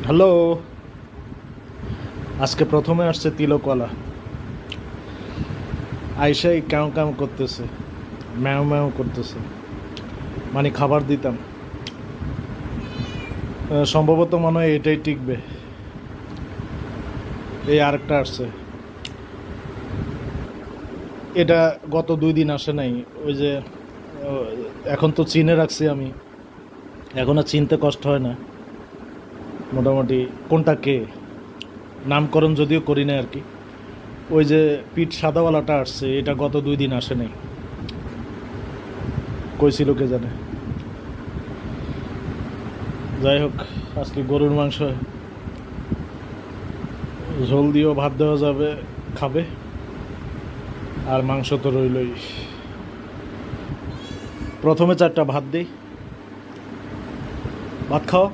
Hello. আজকে প্রথমে আসছে তিলকওয়ালা, আইসাই ক্যাও ক্যাও করতেছে, ম্যাও ম্যাও করতেছে, মানে খাবার দিতাম। সম্ভবত মনে হয় এটাই টিকবে। এই আরেকটা আসছে, এটা গত 2 দিন আসে নাই। ওই যে এখন তো চিনে রাখছি আমি, এখন আর চিনতে কষ্ট হয় না মোটামুটি কোনটা কে, নামকরণ যদিও করি না আর কি। ওই যে পিঠ সাদাওয়ালাটা আসছে, এটা গত 2 দিন আসে নাই, কইছিল কে জানে। যাই হোক, আজকে গরুর মাংস ঝোল দিয়েও ভাত দেওয়া যাবে, খাবে। আর মাংস তো রইলই। প্রথমে 4টা ভাত দিই, ভাত খাও।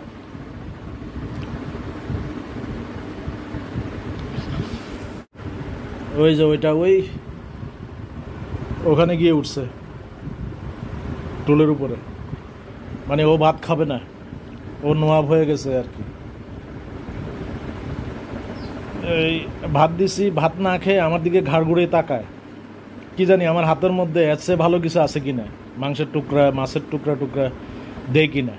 ওই যে ওইটা ওখানে গিয়ে উঠছে টুলের উপরে, মানে ও ভাত খাবে না, ও নোয়াব হয়ে গেছে আর কি। এই ভাত দিছি, ভাত না খেয়ে আমার দিকে ঘাড় ঘুরে তাকায়। কি জানি আমার হাতের মধ্যে এর চেয়ে ভালো কিছু আছে কিনা, মাংসের টুকরা, মাছের টুকরা টুকরা দেয় কিনা।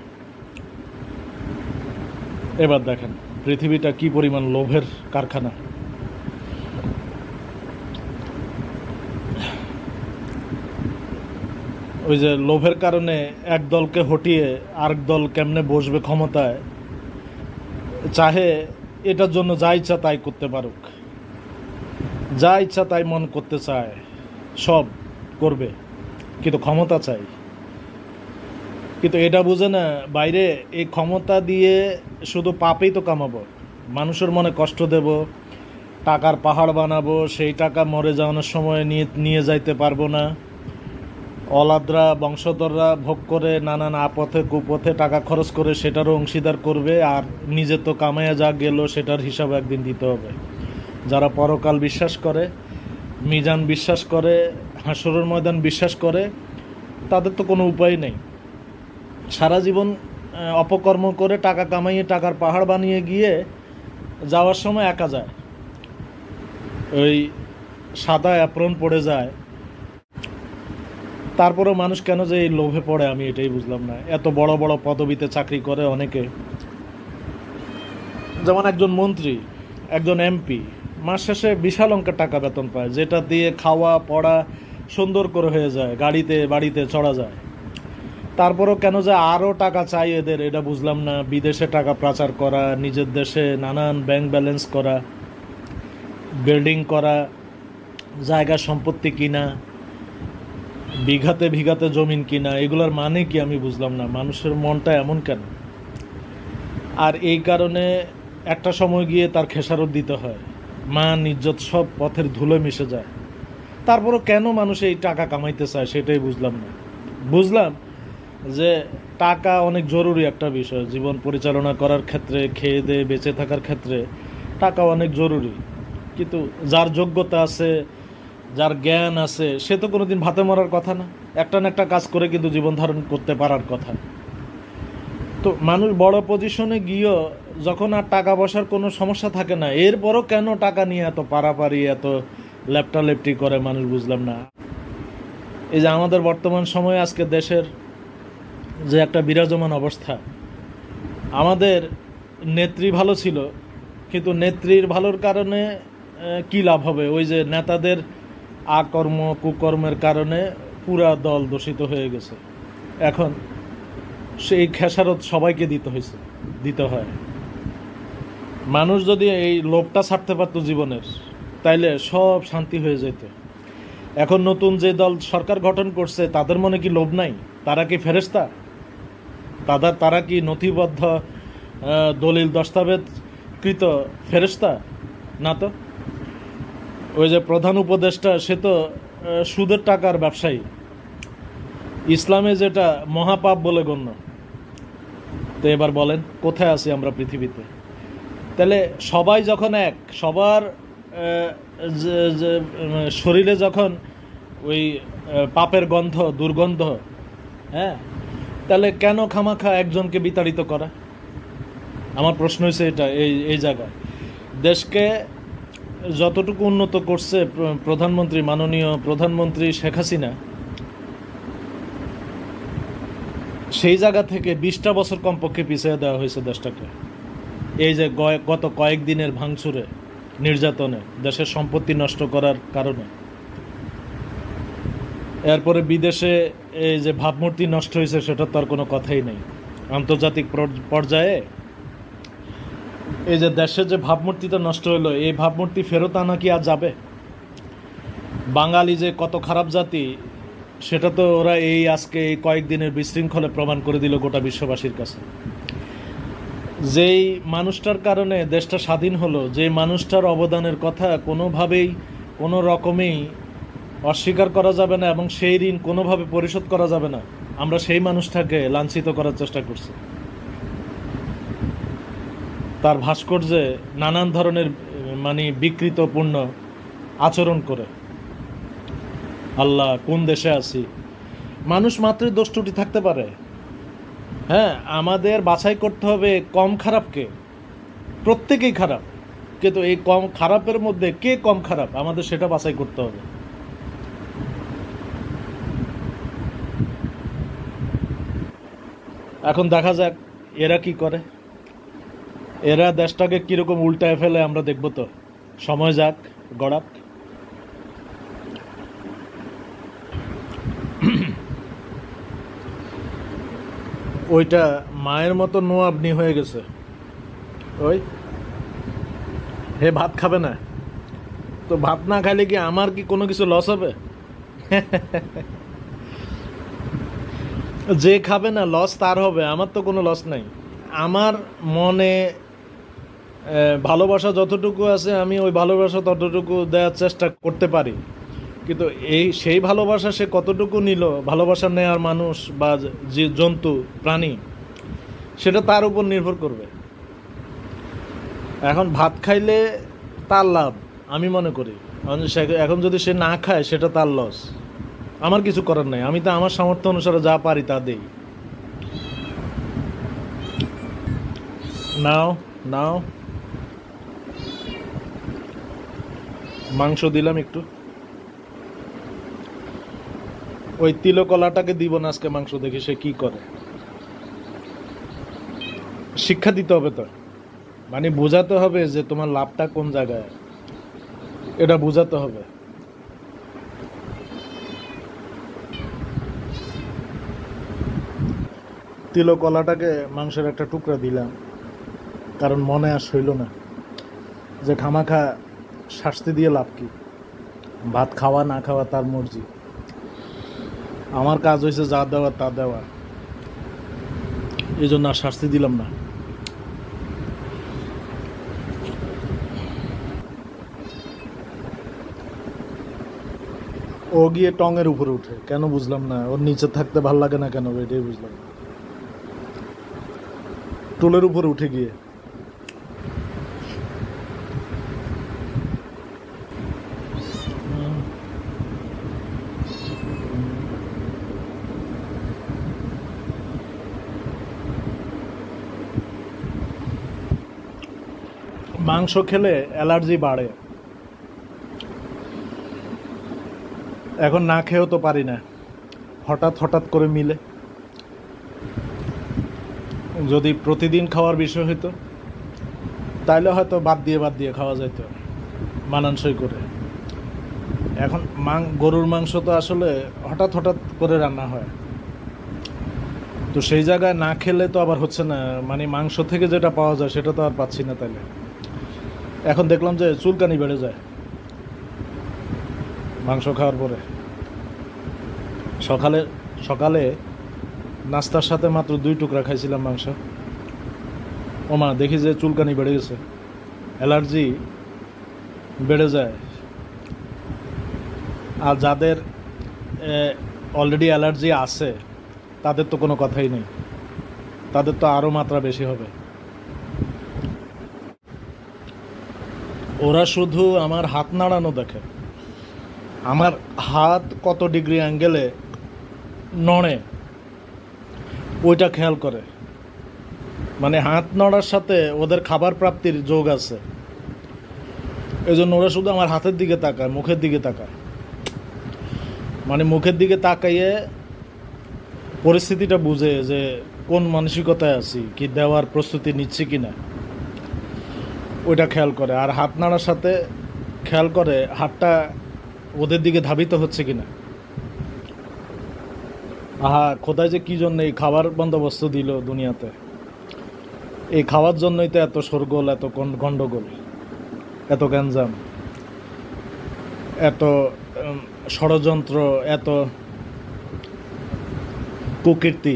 এবার দেখেন পৃথিবীটা কি পরিমাণ লোভের কারখানা। ওই যে লোভের কারণে এক দলকে হটিয়ে আরেক দল কেমনে বসবে ক্ষমতায়, চাহে এটার জন্য যা ইচ্ছা তাই করতে পারুক, যা ইচ্ছা তাই মন করতে চায় সব করবে, কিন্তু ক্ষমতা চাই। কিন্তু এটা বুঝে না বাইরে, এই ক্ষমতা দিয়ে শুধু পাপেই তো কামাবো, মানুষের মনে কষ্ট দেব, টাকার পাহাড় বানাবো, সেই টাকা মরে যাওয়ানোর সময় নিয়ে যাইতে পারবো না। অলাদরা বংশধররা ভোগ করে নানান আপথে কুপথে টাকা খরচ করে সেটারও অংশীদার করবে, আর নিজে তো কামাইয়া যা গেল সেটার হিসাব একদিন দিতে হবে। যারা পরকাল বিশ্বাস করে, মিজান বিশ্বাস করে, হাসরের ময়দান বিশ্বাস করে, তাদের তো কোনো উপায় নেই। সারা জীবন অপকর্ম করে টাকা কামাইয়ে টাকার পাহাড় বানিয়ে গিয়ে যাওয়ার সময় একা যায়, ওই সাদা অ্যাপ্রন পড়ে যায়। তারপরেও মানুষ কেন যে এই লোভে পড়ে আমি এটাই বুঝলাম না। এত বড় বড় পদবিতে চাকরি করে অনেকে, যেমন একজন মন্ত্রী, একজন এমপি মাস শেষে বিশাল অঙ্কের টাকা বেতন পায়, যেটা দিয়ে খাওয়া পড়া সুন্দর করে হয়ে যায়, গাড়িতে বাড়িতে চড়া যায়। তারপরেও কেন যে আরও টাকা চাই এদের, এটা বুঝলাম না। বিদেশে টাকা পাচার করা, নিজের দেশে নানান ব্যাংক ব্যালেন্স করা, বিল্ডিং করা, জায়গা সম্পত্তি কিনা, বিঘাতে বিঘাতে জমিন কিনা, এগুলোর মানে কি আমি বুঝলাম না। মানুষের মনটা এমন কেন? আর এই কারণে একটা সময় গিয়ে তার খেসারত দিতে হয়, মান ইজ্জত সব পথের ধুলো মিশে যায়। তারপরও কেন মানুষ এই টাকা কামাইতে চায় সেটাই বুঝলাম না। বুঝলাম যে টাকা অনেক জরুরি একটা বিষয়, জীবন পরিচালনা করার ক্ষেত্রে, খেয়ে দিয়ে বেঁচে থাকার ক্ষেত্রে টাকা অনেক জরুরি। কিন্তু যার যোগ্যতা আছে, যার জ্ঞান আছে, সে তো কোনোদিন ভাতে মরার কথা না, একটা না একটা কাজ করে কিন্তু জীবন ধারণ করতে পারার কথা। তো মানুষ বড় পজিশনে গিয়েও যখন আর টাকা পয়সার কোনো সমস্যা থাকে না, এরপরও কেন টাকা নিয়ে এত পারাপারি, এত লেপটালেপটি করে মানুষ বুঝলাম না। এই যে আমাদের বর্তমান সময়ে আজকে দেশের যে একটা বিরাজমান অবস্থা, আমাদের নেত্রী ভালো ছিল, কিন্তু নেত্রীর ভালোর কারণে কি লাভ হবে? ওই যে নেতাদের আকর্ম কুকর্মের কারণে পুরা দল দূষিত হয়ে গেছে। এখন সেই খেসারত সবাইকে দিতে হয়। মানুষ যদি এই লোভটা ছাড়তে পারতো জীবনের, তাইলে সব শান্তি হয়ে যেত। এখন নতুন যে দল সরকার গঠন করছে, তাদের মনে কি লোভ নাই? তারা কি ফেরেশতা? তারা কি নথিবদ্ধ দলিল দস্তাবেজকৃত ফেরেশতা? না তো। ওই যে প্রধান উপদেষ্টা, সে তো সুদের টাকার ব্যবসায়ী, ইসলামে যেটা মহাপাপ বলে গণ্য। তো এবার বলেন কোথায় আছি আমরা পৃথিবীতে? তাহলে সবাই যখন এক, সবার শরীরে যখন ওই পাপের গন্ধ, দুর্গন্ধ, হ্যাঁ, তাহলে কেন খামাখা একজনকে বিতাড়িত করা? আমার প্রশ্ন হচ্ছে এটা, এই জায়গায় দেশকে যতটুকু উন্নত করছে প্রধানমন্ত্রী, মাননীয় প্রধানমন্ত্রী শেখ হাসিনা, সেই জায়গা থেকে 20টা বছর কমপক্ষে পিছিয়ে দেওয়া হয়েছে দেশটাকে। এই যে গত কয়েকদিনের ভাঙচুরে, নির্যাতনে, দেশের সম্পত্তি নষ্ট করার কারণে, এরপরে বিদেশে এই যে ভাবমূর্তি নষ্ট হয়েছে, সেটা তো আর কোনো কথাই নেই। আন্তর্জাতিক পর্যায়ে এই যে দেশের যে ভাবমূর্তিটা নষ্ট হলো, এই ভাবমূর্তি ফেরত আনা কি আর যাবে? বাঙালি যে কত খারাপ জাতি, সেটা তো ওরা আজকে এই কয়েকদিনের বিশৃঙ্খলে প্রমাণ করে দিল গোটা বিশ্ববাসীর কাছে। যেই মানুষটার কারণে দেশটা স্বাধীন হলো, যে মানুষটার অবদানের কথা কোনোভাবেই, কোনো রকমেই অস্বীকার করা যাবে না, এবং সেই ঋণ কোনোভাবে পরিশোধ করা যাবে না, আমরা সেই মানুষটাকে লাঞ্ছিত করার চেষ্টা করছি। তার ভাস্কর্যে নানান ধরনের বিকৃতপূর্ণ আচরণ করে। আল্লাহ, কোন দেশে আছি? মানুষ মাত্রই দোষ ত্রুটি থাকতে পারে। হ্যাঁ, আমাদের বাছাই করতে হবে কম খারাপকে। প্রত্যেকেই খারাপ, কিন্তু এই কম খারাপের মধ্যে কে কম খারাপ, আমাদের সেটা বাছাই করতে হবে। এখন দেখা যাক এরা কি করে। এরা দেশটাকে কিরকম উল্টায় ফেলে আমরা দেখব। তো সময় যাক, গড়াক। ওইটা মায়ের মতো নোয়াবনি হয়ে গেছে। ওই হে ভাত খাবে না, তো ভাত না খাইলে কি আমার কি কোনো কিছু লস হবে? যে খাবে না লস তার হবে, আমার তো কোনো লস নাই। আমার মনে ভালোবাসা যতটুকু আছে, আমি ওই ভালোবাসা ততটুকু দেওয়ার চেষ্টা করতে পারি। কিন্তু সেই ভালোবাসা সে কতটুকু নিল, ভালোবাসা নেওয়ার মানুষ বা যে জন্তু প্রাণী, সেটা তার উপর নির্ভর করবে। এখন ভাত খাইলে তার লাভ আমি মনে করি, এখন যদি সে না খায় সেটা তার লস। আমার কিছু করার নাই, আমি তো আমার সামর্থ্য অনুসারে যা পারি তা দেই। নাও নাও, মাংস দিলাম একটু। ওই তিলকলাটাকে দিব না আজকে মাংস, দেখি সে কি করে। শিক্ষা দিতে হবে তো, বোঝাতে হবে যে তোমার লাভটা কোন জায়গায়, এটা বোঝাতে হবে। তিলকলাটাকে মাংসের একটা টুকরা দিলাম, কারণ মনে আর সইল না যে খামাখা শাস্তি দিয়ে লাভ কি। ভাত খাওয়া না খাওয়া তার মর্জি, আমার কাজ হয়েছে যা দেওয়া তা দেওয়া, এই জন্য আর শাস্তি দিলাম না। ও গিয়ে টঙের উপরে উঠে কেন বুঝলাম না, ওর নিচে থাকতে ভাল লাগে না কেন, এটাই বুঝলাম না। টুলের উপরে উঠে গিয়ে মাংস খেলে অ্যালার্জি বাড়ে। এখন না খেয়েও তো পারি না, হঠাৎ হঠাৎ করে মিলে। যদি প্রতিদিন খাওয়ার বিষয় হইতো তাইলে হয়তো বাদ দিয়ে খাওয়া যেত মানানসই করে। এখন গরুর মাংস তো আসলে হঠাৎ হঠাৎ করে রান্না হয়, তো সেই জায়গায় না খেলে তো আবার হচ্ছে না, মাংস থেকে যেটা পাওয়া যায় সেটা তো আর পাচ্ছি না। তাইলে এখন দেখলাম যে চুলকানি বেড়ে যায় মাংস খাওয়ার পরে। সকালে নাস্তার সাথে মাত্র 2 টুকরা খাইছিলাম মাংস, ওমা দেখি যে চুলকানি বেড়ে গেছে, অ্যালার্জি বেড়ে যায়। আর যাদের অলরেডি অ্যালার্জি আছে তাদের তো কোনো কথাই নেই, তাদের তো আরও মাত্রা বেশি হবে। ওরা শুধু আমার হাত নাড়ানো দেখে, আমার হাত কত ডিগ্রি অ্যাঙ্গেলে নড়ে ওইটা খেয়াল করে। মানে হাত নড়ার সাথে ওদের খাবার প্রাপ্তির যোগ আছে, এই জন্য ওরা শুধু আমার হাতের দিকে তাকায়, মুখের দিকে তাকায়। মানে মুখের দিকে তাকাইয়ে পরিস্থিতিটা বুঝে যে কোন মানসিকতায় আছি, কি দেওয়ার প্রস্তুতি নিচ্ছি কি না, ওইটা খেয়াল করে। আর হাত নাড়ার সাথে খেয়াল করে হাতটা ওদের দিকে ধাবিত হচ্ছে কিনা। আহা, খোদাই যে কি জন্য এই খাবার বন্দোবস্ত দিল দুনিয়াতে, এই খাওয়ার জন্যই তো এত শোরগোল, এত গন্ডগোল, এত গ্যাঞ্জাম, এত ষড়যন্ত্র, এত কুকীর্তি।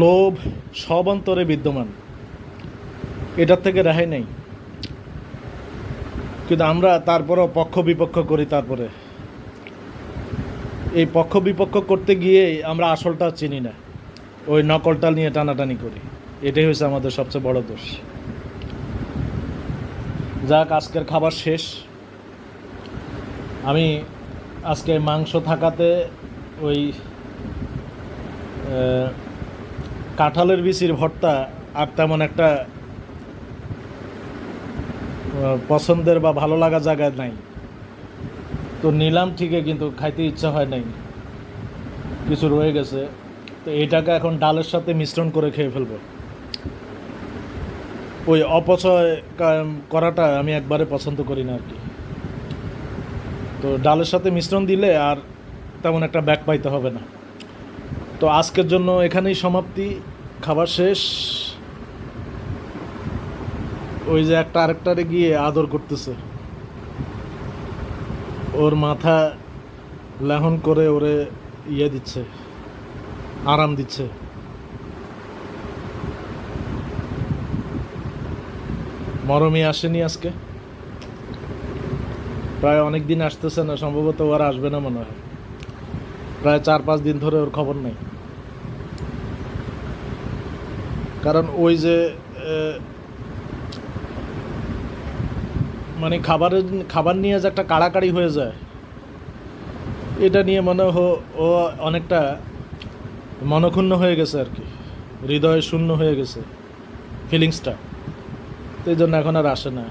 লোভ সব অন্তরে বিদ্যমান, এটার থেকে রেহাই নেই। কিন্তু আমরা তারপরও পক্ষ বিপক্ষ করি। তারপরে এই পক্ষ বিপক্ষ করতে গিয়েই আমরা আসলটা চিনি না, ওই নকলটা নিয়ে টানাটানি করি। এটাই হচ্ছে আমাদের সবচেয়ে বড় দোষ। যাক, আজকের খাবার শেষ। আমি আজকে মাংস থাকাতে ওই কাঁঠালের বিচির ভর্তা আর তেমন একটা পছন্দের বা ভালো লাগা জায়গায় নাই, তো নিলাম ঠিকই, কিন্তু খাইতে ইচ্ছা হয় নাই, কিছু রয়ে গেছে। তো এইটাকে এখন ডালের সাথে মিশ্রণ করে খেয়ে ফেলবো। ওই অপচয় করাটা আমি একবারে পছন্দ করি না আর কি। তো ডালের সাথে মিশ্রণ দিলে আর তেমন একটা ব্যাক পাইতে হবে না। তো আজকের জন্য এখানেই সমাপ্তি, খাবার শেষ। ওই যে একটা আরেকটারে গিয়ে আদর করতেছে, ওর মাথা লেহন করে ওরে ইয়ে দিচ্ছে, আরাম দিচ্ছে। মরমই আসেনি আজকে, প্রায় অনেক দিন আসতেছে না, সম্ভবত ওর আসবে না মনে হয়। প্রায় 4-5 দিন ধরে ওর খবর নেই। কারণ ওই যে মানে খাবার নিয়ে যে একটা কাড়াকাড়ি হয়ে যায়, এটা নিয়ে মনে ও অনেকটা মনক্ষুণ্ণ হয়ে গেছে আর কি, হৃদয় শূন্য হয়ে গেছে ফিলিংসটা। তো এই জন্য এখন আর আসে না।